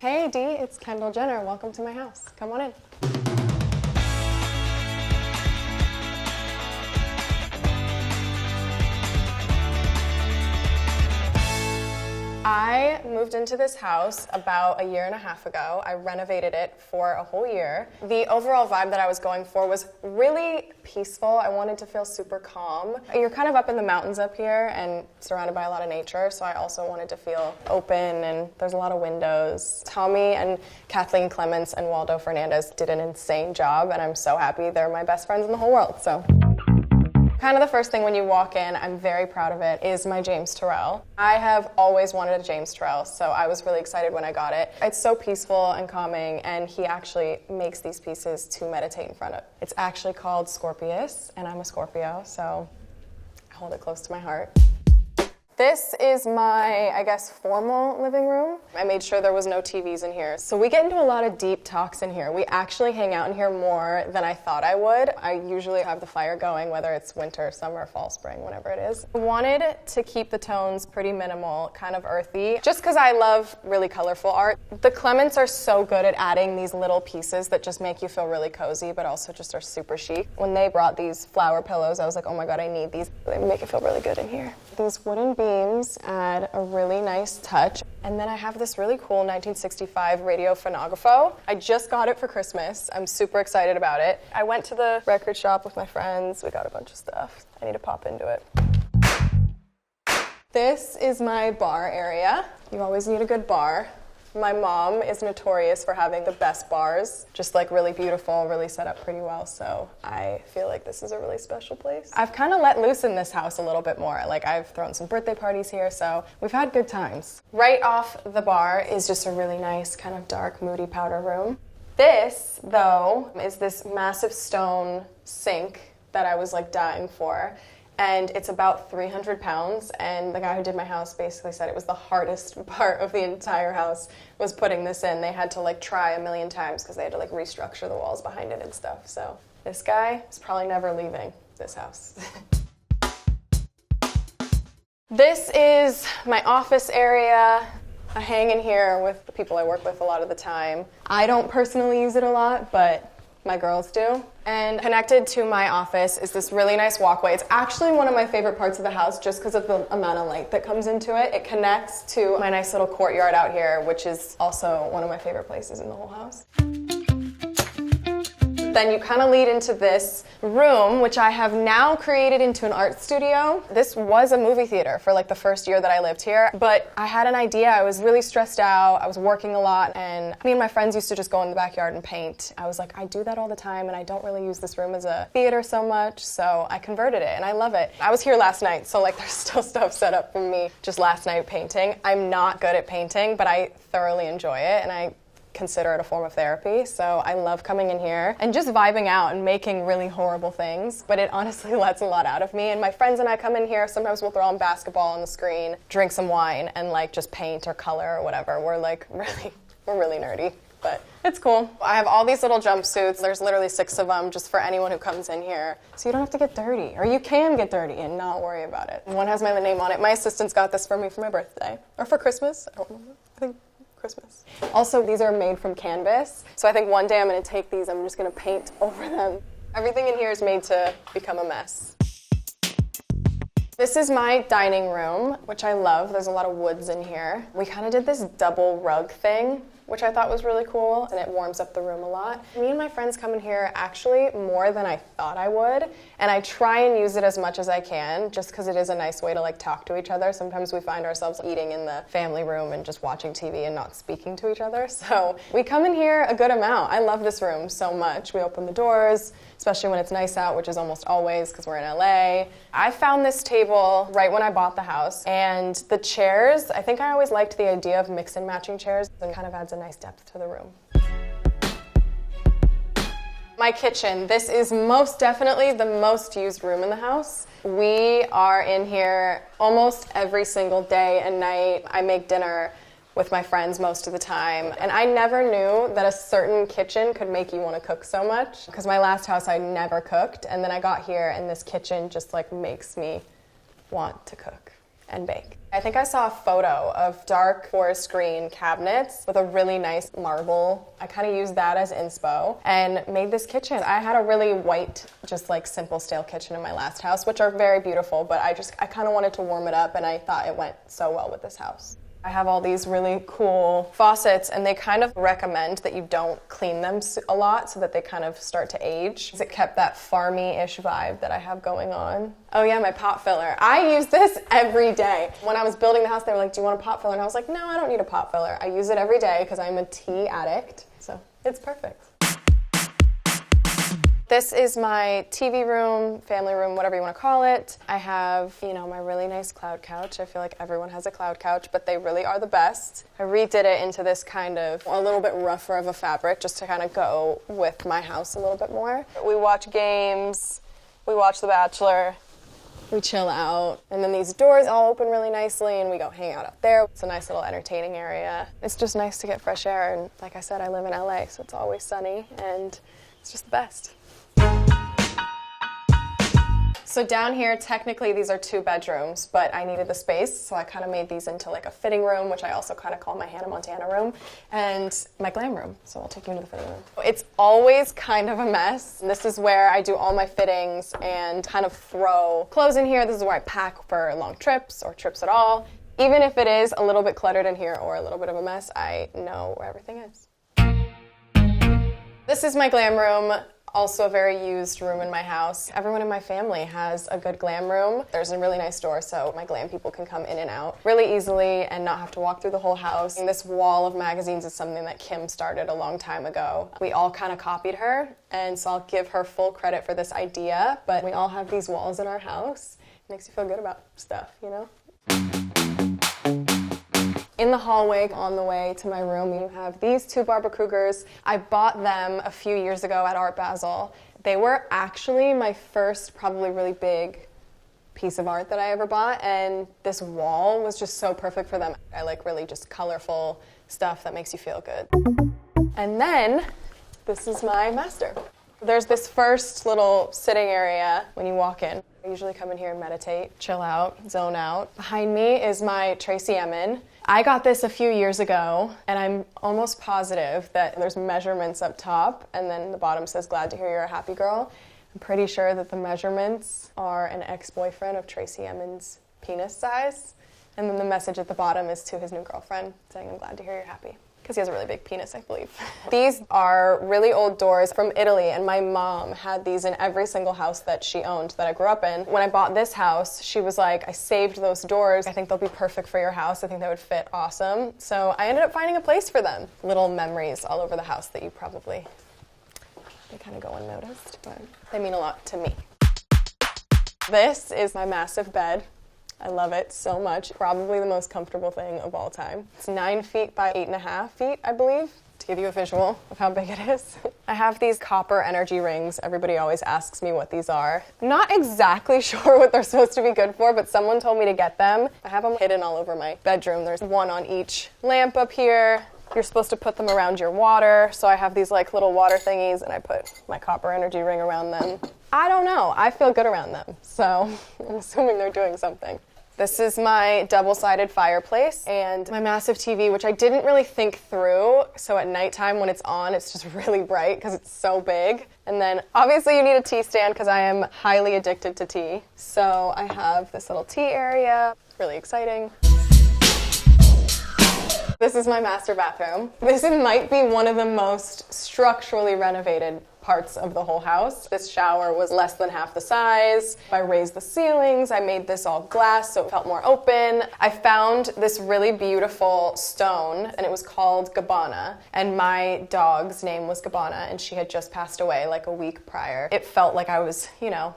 Hey Dee, it's Kendall Jenner. Welcome to my house. Come on in. I moved into this house about a year and a half ago. I renovated it for a whole year. The overall vibe that I was going for was really peaceful. I wanted to feel super calm. You're kind of up in the mountains up here and surrounded by a lot of nature, so I also wanted to feel open, and there's a lot of windows. Tommy and Kathleen Clements and Waldo Fernandez did an insane job, and I'm so happy. They're my best friends in the whole world, so. Kind of the first thing when you walk in, I'm very proud of it, is my James Turrell. I have always wanted a James Turrell, so I was really excited when I got it. It's so peaceful and calming, and he actually makes these pieces to meditate in front of. It's actually called Scorpius, and I'm a Scorpio, so I hold it close to my heart. This is my, I guess, formal living room. I made sure there was no TVs in here. So we get into a lot of deep talks in here. We actually hang out in here more than I thought I would. I usually have the fire going, whether it's winter, summer, fall, spring, whatever it is. I wanted to keep the tones pretty minimal, kind of earthy, just because I love really colorful art. The Clements are so good at adding these little pieces that just make you feel really cozy, but also just are super chic. When they brought these flower pillows, I was like, oh my God, I need these. They make it feel really good in here. These wooden beams add a really nice touch. And then I have this really cool 1965 radio phonographo. I just got it for Christmas. I'm super excited about it. I went to the record shop with my friends. We got a bunch of stuff. I need to pop into it. This is my bar area. You always need a good bar. My mom is notorious for having the best bars, just like really beautiful, really set up pretty well, so I feel like this is a really special place. I've kind of let loose in this house a little bit more. Like, I've thrown some birthday parties here, so we've had good times. Right off the bar is just a really nice, kind of dark, moody powder room. This, though, is this massive stone sink that I was like dying for. And it's about 300 pounds, and the guy who did my house basically said it was the hardest part of the entire house was putting this in. They had to like try a million times because they had to like restructure the walls behind it and stuff. So this guy is probably never leaving this house. This is my office area. I hang in here with the people I work with a lot of the time. I don't personally use it a lot, but my girls do. And connected to my office is this really nice walkway. It's actually one of my favorite parts of the house just because of the amount of light that comes into it. It connects to my nice little courtyard out here, which is also one of my favorite places in the whole house. Then you kind of lead into this room, which I have now created into an art studio. This was a movie theater for like the first year that I lived here, but I had an idea. I was really stressed out. I was working a lot, and me and my friends used to just go in the backyard and paint. I was like, I do that all the time, and I don't really use this room as a theater so much, so I converted it, and I love it. I was here last night, so like there's still stuff set up for me just last night painting. I'm not good at painting, but I thoroughly enjoy it, and I consider it a form of therapy, so I love coming in here and just vibing out and making really horrible things, but it honestly lets a lot out of me. And my friends and I come in here, sometimes we'll throw on basketball on the screen, drink some wine, and like just paint or color or whatever. We're really nerdy, but it's cool. I have all these little jumpsuits. There's literally 6 of them just for anyone who comes in here, so you don't have to get dirty, or you can get dirty and not worry about it. One has my name on it. My assistants got this for me for my birthday, or for Christmas, I don't remember. I think Christmas. Also, these are made from canvas, so I think one day I'm going to take these, I'm just going to paint over them. Everything in here is made to become a mess. This is my dining room, which I love. There's a lot of woods in here. We kind of did this double rug thing, which I thought was really cool, and it warms up the room a lot. Me and my friends come in here actually more than I thought I would, and I try and use it as much as I can, just because it is a nice way to like talk to each other. Sometimes we find ourselves eating in the family room and just watching TV and not speaking to each other, so we come in here a good amount. I love this room so much. We open the doors, especially when it's nice out, which is almost always because we're in LA. I found this table right when I bought the house, and the chairs, I think I always liked the idea of mix and matching chairs, and kind of adds a nice depth to the room. My kitchen. This is most definitely the most used room in the house. We are in here almost every single day and night. I make dinner with my friends most of the time, and I never knew that a certain kitchen could make you want to cook so much, because my last house I never cooked, and then I got here and this kitchen just like makes me want to cook. and bake. I think I saw a photo of dark forest green cabinets with a really nice marble. I kind of used that as inspo and made this kitchen. I had a really white, just like simple stale kitchen in my last house, which are very beautiful, but I kind of wanted to warm it up, and I thought it went so well with this house. I have all these really cool faucets, and they kind of recommend that you don't clean them a lot so that they kind of start to age. It kept that farmy-ish vibe that I have going on. Oh yeah, my pot filler. I use this every day. When I was building the house, they were like, do you want a pot filler? And I was like, no, I don't need a pot filler. I use it every day because I'm a tea addict, so it's perfect. This is my TV room, family room, whatever you want to call it. I have, my really nice cloud couch. I feel like everyone has a cloud couch, but they really are the best. I redid it into this kind of a little bit rougher of a fabric just to kind of go with my house a little bit more. We watch games, we watch The Bachelor, we chill out, and then these doors all open really nicely and we go hang out up there. It's a nice little entertaining area. It's just nice to get fresh air, and like I said, I live in LA, so it's always sunny, and it's just the best. So down here, technically these are 2 bedrooms, but I needed the space, so I kind of made these into like a fitting room, which I also kind of call my Hannah Montana room, and my glam room. So I'll take you into the fitting room. It's always kind of a mess. This is where I do all my fittings and kind of throw clothes in here. This is where I pack for long trips or trips at all. Even if it is a little bit cluttered in here or a little bit of a mess, I know where everything is. This is my glam room. Also a very used room in my house. Everyone in my family has a good glam room. There's a really nice door so my glam people can come in and out really easily and not have to walk through the whole house. And this wall of magazines is something that Kim started a long time ago. We all kind of copied her, and so I'll give her full credit for this idea, but we all have these walls in our house. It makes you feel good about stuff, In the hallway on the way to my room, you have these 2 Barbara Krugers. I bought them a few years ago at Art Basel. They were actually my first probably really big piece of art that I ever bought, and this wall was just so perfect for them. I like really just colorful stuff that makes you feel good. And then, this is my master. There's this first little sitting area when you walk in. I usually come in here and meditate, chill out, zone out. Behind me is my Tracy Emin. I got this a few years ago, and I'm almost positive that there's measurements up top, and then the bottom says, glad to hear you're a happy girl. I'm pretty sure that the measurements are an ex-boyfriend of Tracy Emin's penis size, and then the message at the bottom is to his new girlfriend, saying, I'm glad to hear you're happy. Because he has a really big penis, I believe. These are really old doors from Italy, and my mom had these in every single house that she owned that I grew up in. When I bought this house, she was like, I saved those doors. I think they'll be perfect for your house. I think they would fit awesome. So I ended up finding a place for them. Little memories all over the house that they kind of go unnoticed, but they mean a lot to me. This is my massive bed. I love it so much. Probably the most comfortable thing of all time. It's 9 feet by 8.5 feet, I believe, to give you a visual of how big it is. I have these copper energy rings. Everybody always asks me what these are. I'm not exactly sure what they're supposed to be good for, but someone told me to get them. I have them hidden all over my bedroom. There's one on each lamp up here. You're supposed to put them around your water. So I have these like little water thingies, and I put my copper energy ring around them. I don't know. I feel good around them, so I'm assuming they're doing something. This is my double-sided fireplace and my massive TV, which I didn't really think through. So at nighttime when it's on, it's just really bright because it's so big. And then obviously you need a tea stand because I am highly addicted to tea. So I have this little tea area, really exciting. This is my master bathroom. This might be one of the most structurally renovated parts of the whole house. This shower was less than half the size. I raised the ceilings. I made this all glass so it felt more open. I found this really beautiful stone, and it was called Gabbana. And my dog's name was Gabbana, and she had just passed away like a week prior. It felt like I was,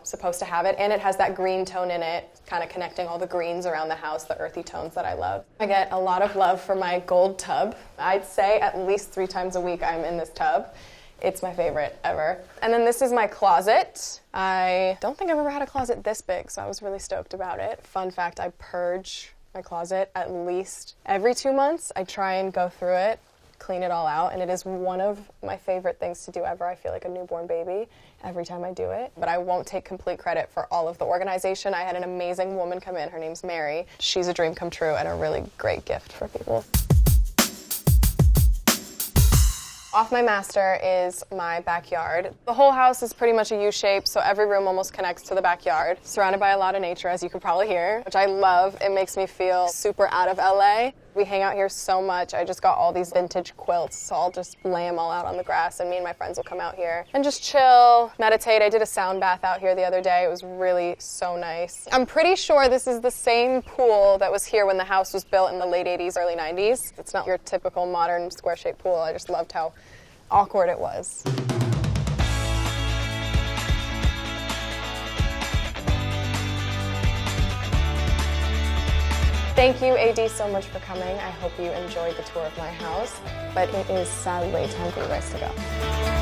supposed to have it, and it has that green tone in it, kind of connecting all the greens around the house, the earthy tones that I love. I get a lot of love for my gold tub. I'd say at least 3 times a week I'm in this tub. It's my favorite ever. And then this is my closet. I don't think I've ever had a closet this big, so I was really stoked about it. Fun fact, I purge my closet at least every 2 months. I try and go through it clean it all out, and it is one of my favorite things to do ever. I feel like a newborn baby every time I do it, but I won't take complete credit for all of the organization. I had an amazing woman come in. Her name's Mary. She's a dream come true and a really great gift for people. Off my master is my backyard. The whole house is pretty much a U shape, so every room almost connects to the backyard. Surrounded by a lot of nature, as you could probably hear, which I love. It makes me feel super out of LA. We hang out here so much. I just got all these vintage quilts, so I'll just lay them all out on the grass, and me and my friends will come out here and just chill, meditate. I did a sound bath out here the other day. It was really so nice. I'm pretty sure this is the same pool that was here when the house was built in the late 80s, early 90s. It's not your typical modern square-shaped pool. I just loved how awkward it was. Thank you, AD, so much for coming. I hope you enjoyed the tour of my house, but it is sadly time for you guys to go.